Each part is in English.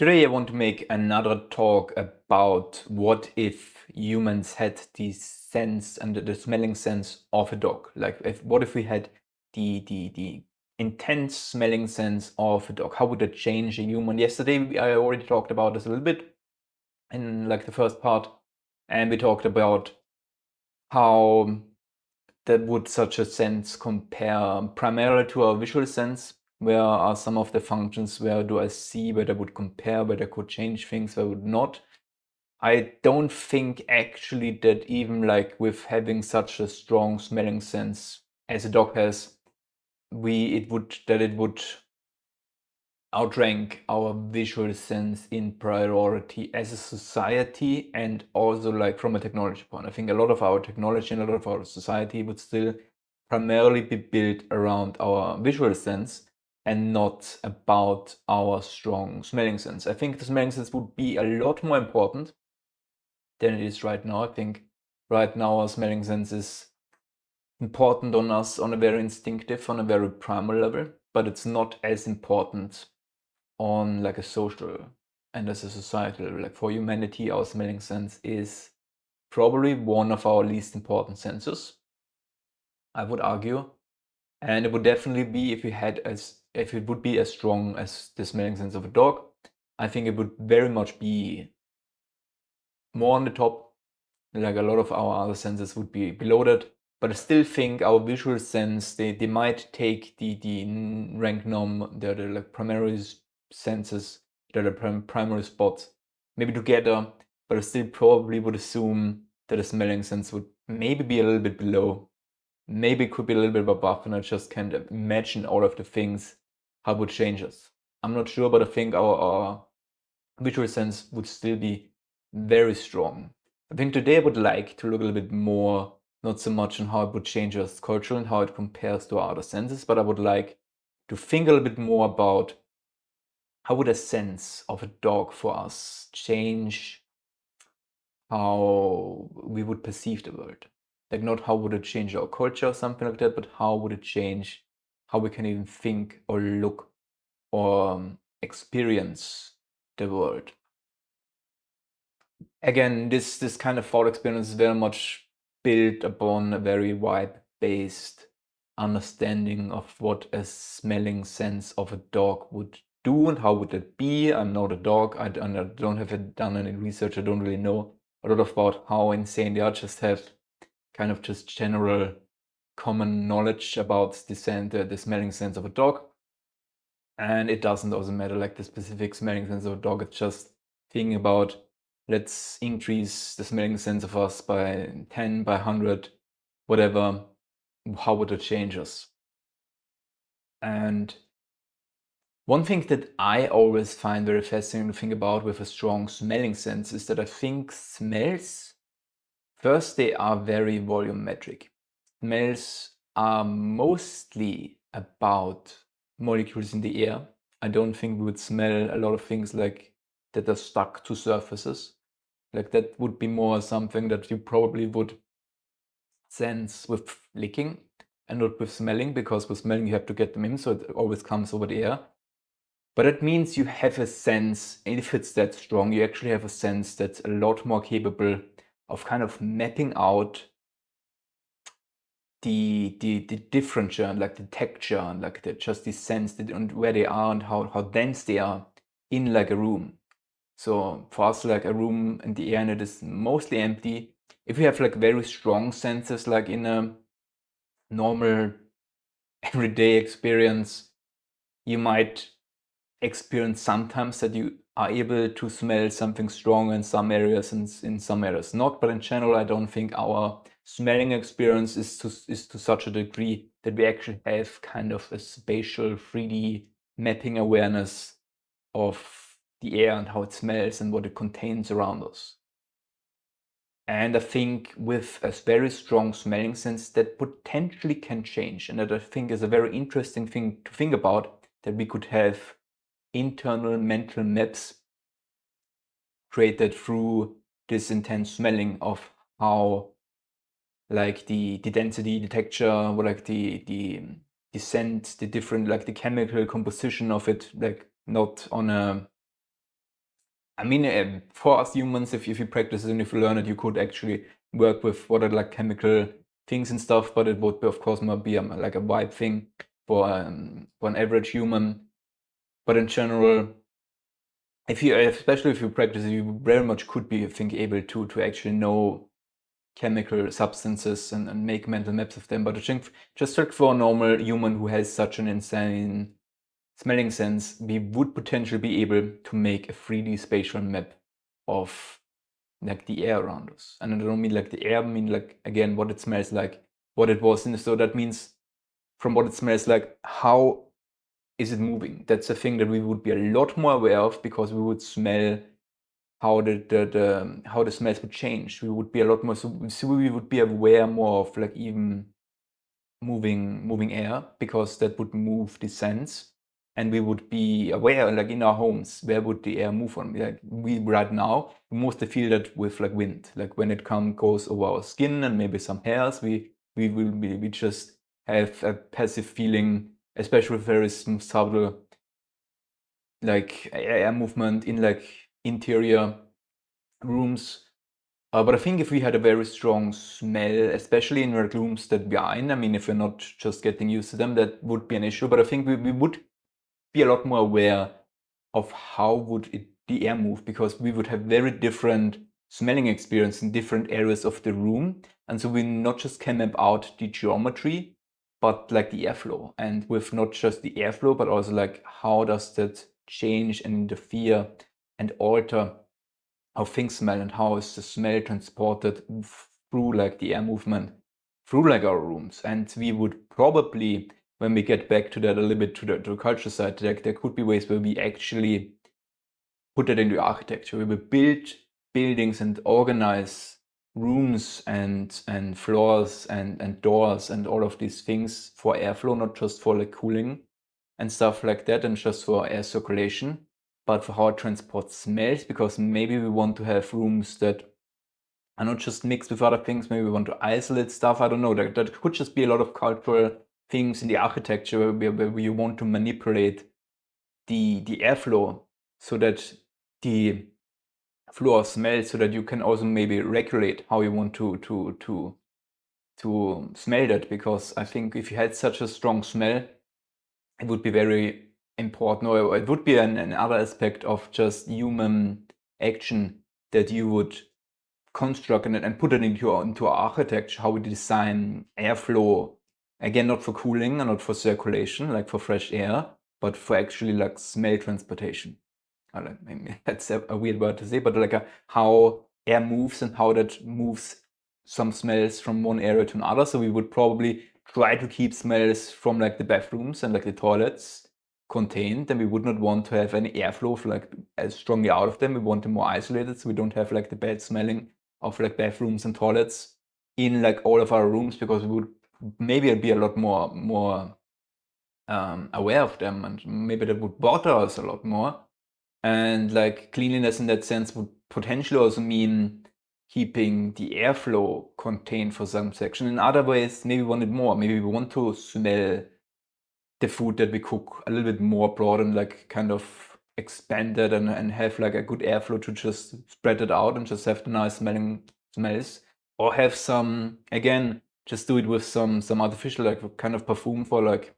Today I want to make another talk about what if humans had the sense and the smelling sense of a dog. Like what if we had the intense smelling sense of a dog? How would that change a human? Yesterday I already talked about this a little bit in like the first part, and we talked about how that would such a sense compare primarily to our visual sense. Where are some of the functions? Where do I see where they would compare, where they could change things, where would not? I don't think actually that even like with having such a strong smelling sense as a dog has, it would outrank our visual sense in priority as a society, and also like from a technology point. I think a lot of our technology and a lot of our society would still primarily be built around our visual sense and not about our strong smelling sense. I think the smelling sense would be a lot more important than it is right now. I think right now our smelling sense is important on us on a very instinctive, on a very primal level, but it's not as important on like a social and as a societal level. Like for humanity, our smelling sense is probably one of our least important senses, I would argue. And it would definitely be if it would be as strong as the smelling sense of a dog, I think it would very much be more on the top. Like a lot of our other senses would be below that. But I still think our visual sense, they might take the rank nom, the like primary senses, the primary spots, maybe together, but I still probably would assume that the smelling sense would maybe be a little bit below. Maybe it could be a little bit above, and I just can't imagine all of the things how it would change us. I'm not sure, but I think our visual sense would still be very strong. I think today I would like to look a little bit more, not so much on how it would change us culturally and how it compares to our other senses, but I would like to think a little bit more about how would a sense of a dog for us change how we would perceive the world. Like not how would it change our culture or something like that, but how would it change how we can even think or look or experience the world. Again, this kind of thought experience is very much built upon a very vibe-based understanding of what a smelling sense of a dog would do and how would it be. I'm not a dog. I don't have done any research. I don't really know a lot about how insane they are. Just have kind of just general common knowledge about the smelling sense of a dog. And it doesn't also matter like the specific smelling sense of a dog. It's just thinking about, let's increase the smelling sense of us by 10, by 100, whatever. How would it change us? And one thing that I always find very fascinating to think about with a strong smelling sense is that I think smells, first, they are very volumetric. Smells are mostly about molecules in the air. I don't think we would smell a lot of things like that are stuck to surfaces. Like that would be more something that you probably would sense with licking and not with smelling, because with smelling you have to get them in, so it always comes over the air. But it means you have a sense, if it's that strong, you actually have a sense that's a lot more capable of kind of mapping out the difference and like the texture and like just the sense that, and where they are and how dense they are in like a room. So for us, like a room in the air and it is mostly empty. If you have like very strong senses, like in a normal everyday experience, you might experience sometimes that you are able to smell something strong in some areas and in some areas not. But in general, I don't think our smelling experience is to such a degree that we actually have kind of a spatial 3D mapping awareness of the air and how it smells and what it contains around us. And I think with a very strong smelling sense, that potentially can change. And that I think is a very interesting thing to think about, that we could have internal mental maps created through this intense smelling of how like the density, the texture, or like the scent, the different, like the chemical composition of it, like not on a I mean, for us humans, if you practice it and if you learn it, you could actually work with what are like chemical things and stuff, but it would be, of course, not be like a vibe thing for an average human. But in general, especially if you practice it, you very much could be, I think, able to actually know chemical substances and make mental maps of them. But I think just like for a normal human who has such an insane smelling sense, we would potentially be able to make a 3D spatial map of like the air around us. And I don't mean like the air, I mean like, again, what it smells like, what it was in. So that means from what it smells like, how is it moving? That's a thing that we would be a lot more aware of, because we would smell how the smells would change. We would be a lot more, so we would be aware more of like even moving air, because that would move the sense. And we would be aware, like in our homes, where would the air move on? Like we right now, we mostly feel that with like wind, like when it goes over our skin and maybe some hairs, we just have a passive feeling, especially with very subtle like air movement in like interior rooms. But I think if we had a very strong smell, especially in like rooms that we are in, I mean, if we're not just getting used to them, that would be an issue. But I think we would be a lot more aware of how would the air move, because we would have very different smelling experience in different areas of the room. And so we not just can map out the geometry, but like the airflow. And with not just the airflow, but also like how does that change and interfere and alter how things smell, and how is the smell transported through like the air movement through like our rooms. And we would probably, when we get back to that a little bit, to the culture side, like there could be ways where we actually put that into architecture. We will build buildings and organize rooms and floors and doors and all of these things for airflow, not just for like cooling and stuff like that, and just for air circulation, but for how it transports smells, because maybe we want to have rooms that are not just mixed with other things. Maybe we want to isolate stuff. I don't know. That could just be a lot of cultural things in the architecture where you want to manipulate the airflow so that the floor smells, so that you can also maybe regulate how you want to smell that. Because I think if you had such a strong smell, it would be very important, or it would be another aspect of just human action that you would construct and put it into our architecture, how we design airflow, again, not for cooling and not for circulation, like for fresh air, but for actually like smell transportation. Maybe that's a weird word to say, but like how air moves and how that moves some smells from one area to another. So we would probably try to keep smells from like the bathrooms and like the toilets contained, and we would not want to have any airflow like as strongly out of them. We want them more isolated, so we don't have like the bad smelling of like bathrooms and toilets in like all of our rooms, because we would maybe be a lot more aware of them, and maybe that would bother us a lot more. And like cleanliness in that sense would potentially also mean keeping the airflow contained for some section. In other ways, maybe we want it more. Maybe we want to smell the food that we cook a little bit more broad and like kind of expanded, and have like a good airflow to just spread it out and just have the nice smelling smells. Or have some, again, just do it with some artificial like kind of perfume for like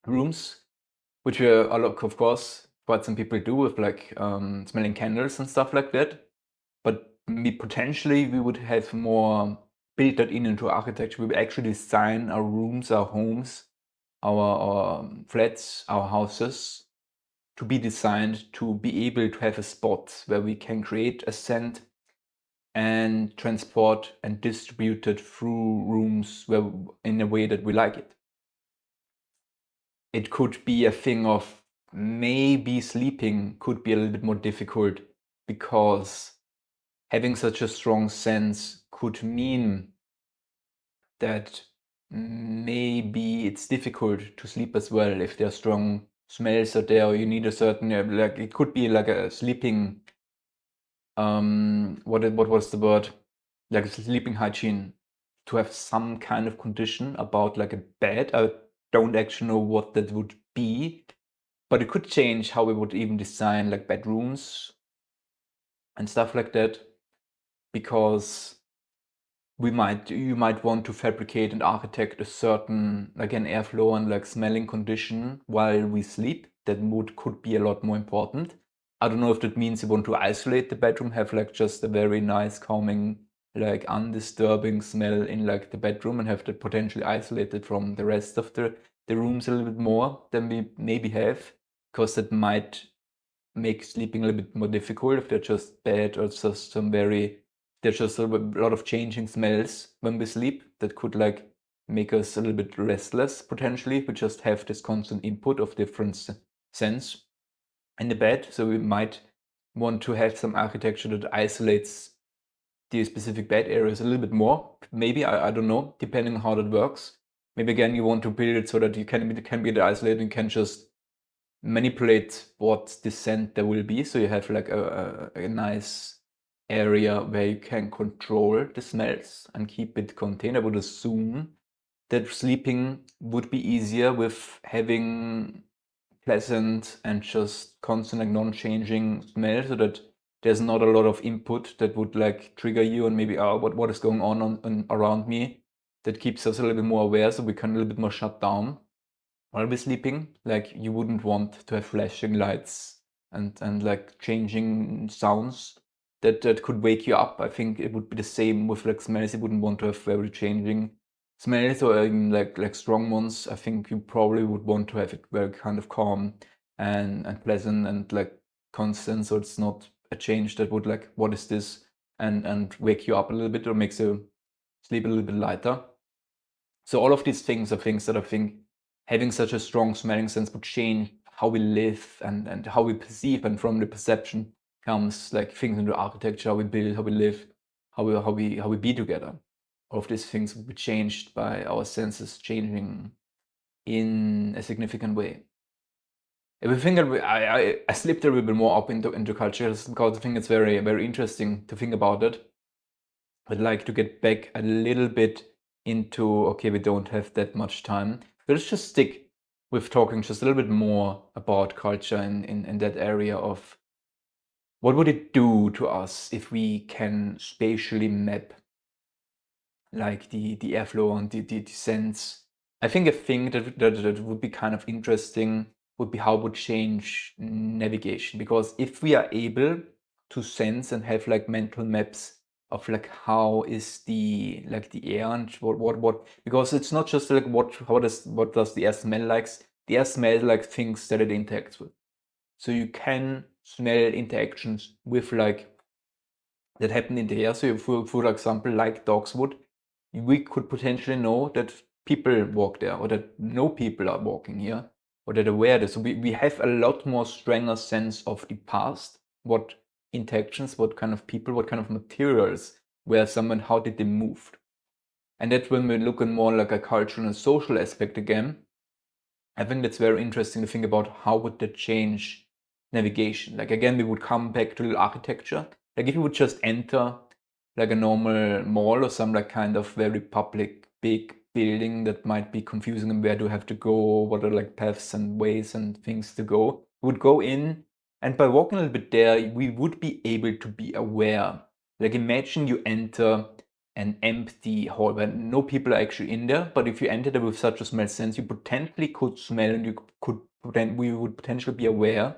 rooms, which we a lot, of course, quite some people do with like smelling candles and stuff like that. But potentially we would have more built that into architecture. We would actually design our rooms, our homes, our flats, our houses to be designed to be able to have a spot where we can create a scent and transport and distribute it through rooms where, in a way that we like it. It could be a thing of maybe sleeping could be a little bit more difficult, because having such a strong sense could mean that maybe it's difficult to sleep as well if there are strong smells out there, or you need a certain, like it could be like a sleeping, what was the word? Like a sleeping hygiene, to have some kind of condition about like a bed. I don't actually know what that would be, but it could change how we would even design like bedrooms and stuff like that, because you might want to fabricate and architect a certain, like an airflow and like smelling condition while we sleep. That could be a lot more important. I don't know if that means you want to isolate the bedroom, have like just a very nice calming, like undisturbing smell in like the bedroom, and have that potentially isolated from the rest of the rooms a little bit more than we maybe have, because that might make sleeping a little bit more difficult if they're just bad, or just there's just a lot of changing smells when we sleep that could like make us a little bit restless potentially. We just have this constant input of different scents in the bed. So we might want to have some architecture that isolates the specific bed areas a little bit more. Maybe, I don't know, depending on how that works. Maybe again, you want to build it so that you can be isolated and can just manipulate what the scent there will be. So you have like a nice area where you can control the smells and keep it contained. I would assume that sleeping would be easier with having pleasant and just constant, like non-changing smell, so that there's not a lot of input that would like trigger you and maybe, oh, what is going on around me. That keeps us a little bit more aware, so we can a little bit more shut down while we're sleeping. Like you wouldn't want to have flashing lights and like changing sounds that could wake you up. I think it would be the same with like smells. You wouldn't want to have very changing smells, or even like strong ones. I think you probably would want to have it very kind of calm and pleasant and like constant, so it's not a change that would like, what is this, and wake you up a little bit or makes you sleep a little bit lighter. So all of these things are things that I think having such a strong smelling sense would change how we live and how we perceive, and from the perception comes like things into architecture, how we build, how we live, how we be together. All of these things will be changed by our senses changing in a significant way. If we think that I slipped a little bit more up into cultures, because I think it's very, very interesting to think about it. I'd like to get back a little bit into, okay, we don't have that much time. But let's just stick with talking just a little bit more about culture in that area of what would it do to us if we can spatially map like the airflow and the sense. I think a thing that would be kind of interesting would be how it would change navigation. Because if we are able to sense and have like mental maps of like how is the air and what, because it's not just like what does the air smell like. The air smells like things that it interacts with. So you can smell interactions with like that happen in the air. So for example, like dogs would, we could potentially know that people walk there, or that no people are walking here, or that aware this. So we have a lot more stronger sense of the past, what interactions, what kind of people, what kind of materials were someone, how did they move. And that's when we look at more like a cultural and social aspect again. I think that's very interesting to think about how would that change navigation. Like again, we would come back to the architecture. Like if you would just enter like a normal mall or some like kind of very public big building that might be confusing, and where do you have to go, what are like paths and ways and things to go, we would go in, and by walking a little bit there, we would be able to be aware. Like imagine you enter an empty hall where no people are actually in there, but if you enter there with such a smell sense, you potentially could smell, and we would potentially be aware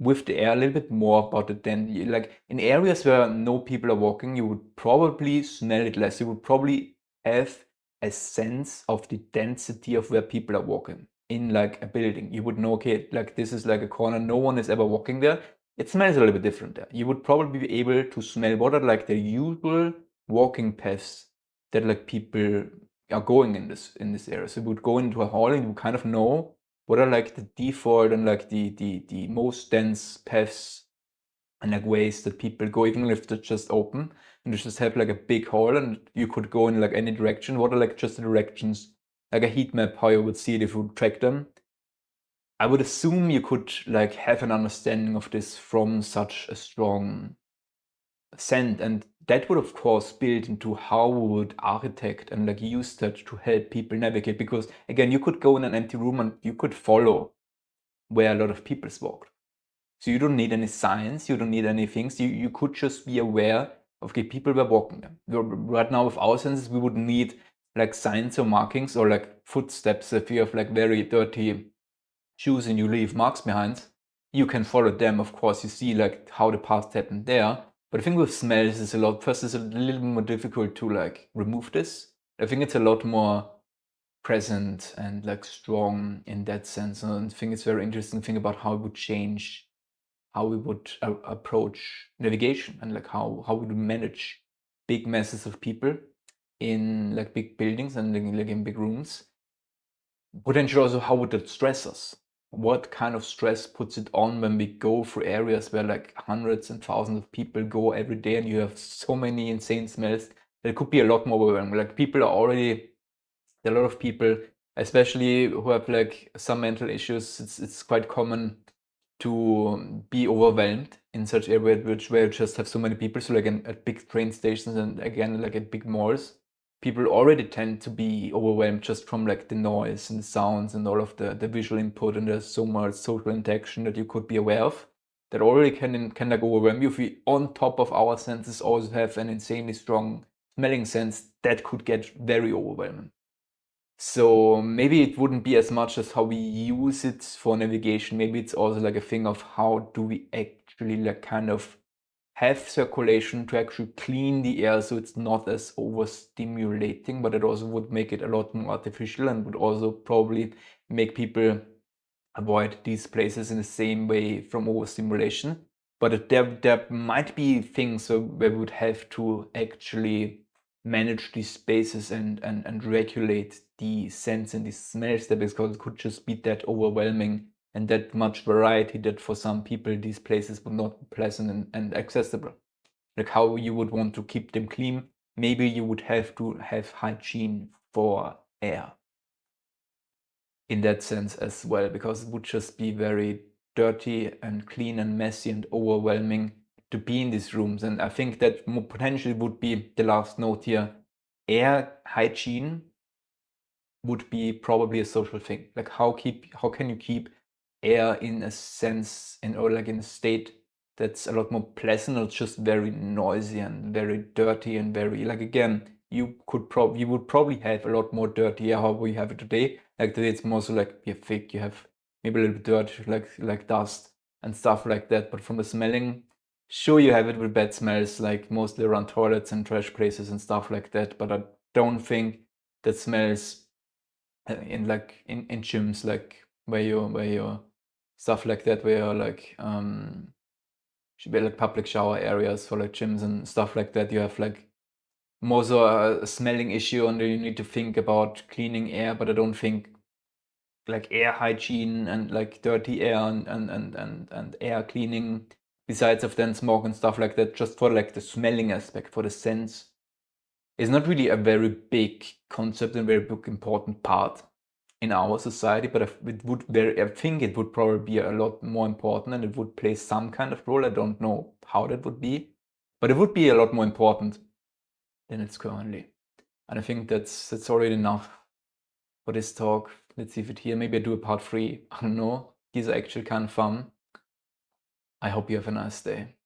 with the air a little bit more about it. Then like in areas where no people are walking, you would probably smell it less. You would probably have a sense of the density of where people are walking in like a building. You would know, okay, like this is like a corner, no one is ever walking there. It smells a little bit different there. You would probably be able to smell what are like the usual walking paths that like people are going in this area. So you would go into a hall and you would kind of know what are like the default and like the most dense paths and like ways that people go, even if they're just open and you just have like a big hall and you could go in like any direction. What are like just the directions, like a heat map, how you would see it if you would track them. I would assume you could like have an understanding of this from such a strong scent, and that would of course build into how we would architect and like use that to help people navigate. Because again, you could go in an empty room and you could follow where a lot of people walked. So you don't need any science, you don't need any things. You could just be aware of, okay, people were walking them. Right now with our senses, we would need like signs or markings or like footsteps. If you have like very dirty shoes and you leave marks behind, you can follow them. Of course, you see like how the past happened there. But I think with smells it's a little more difficult to like remove this. I think it's a lot more present and like strong in that sense. And I think it's very interesting to think about how it would change, how we would approach navigation and like how would we manage big masses of people in like big buildings and like in big rooms. Potentially also how would that stress us? What kind of stress puts it on when we go through areas where like hundreds and thousands of people go every day and you have so many insane smells that it could be a lot more overwhelming. Like people are already, a lot of people, especially who have like some mental issues, it's quite common to be overwhelmed in such areas where you just have so many people. So like at big train stations and again like at big malls, people already tend to be overwhelmed just from like the noise and the sounds and all of the visual input, and there's so much social interaction that you could be aware of that already can like overwhelm you. If we on top of our senses also have an insanely strong smelling sense, that could get very overwhelming. So maybe it wouldn't be as much as how we use it for navigation. Maybe it's also like a thing of how do we actually like kind of have circulation to actually clean the air so it's not as overstimulating, but it also would make it a lot more artificial and would also probably make people avoid these places in the same way from overstimulation. But there might be things where we would have to actually manage these spaces and regulate the sense and the smells there, because it could just be that overwhelming and that much variety that for some people these places would not be pleasant and accessible. Like how you would want to keep them clean, maybe you would have to have hygiene for air in that sense as well, because it would just be very dirty and clean and messy and overwhelming to be in these rooms. And I think that potentially would be the last note here. Air hygiene would be probably a social thing. Like how can you keep air in a sense or like in a state that's a lot more pleasant, or just very noisy and very dirty and very like, again, you would probably have a lot more dirty air how we have it today. Like today it's more so like you're thick, you have maybe a little bit dirt, like dust and stuff like that. But from the smelling, sure, you have it with bad smells, like mostly around toilets and trash places and stuff like that. But I don't think that smells in like in gyms, like where you stuff like that, where you're like should be like public shower areas for like gyms and stuff like that. You have like more so a smelling issue, and you need to think about cleaning air. But I don't think like air hygiene and like dirty air and air cleaning, besides of then smoke and stuff like that, just for like the smelling aspect, for the sense, is not really a very big concept and very big important part in our society. But I think it would probably be a lot more important, and it would play some kind of role. I don't know how that would be, but it would be a lot more important than it's currently. And I think that's already enough for this talk. Let's leave it here. Maybe I do a part 3. I don't know. These are actually kind of fun. I hope you have a nice day.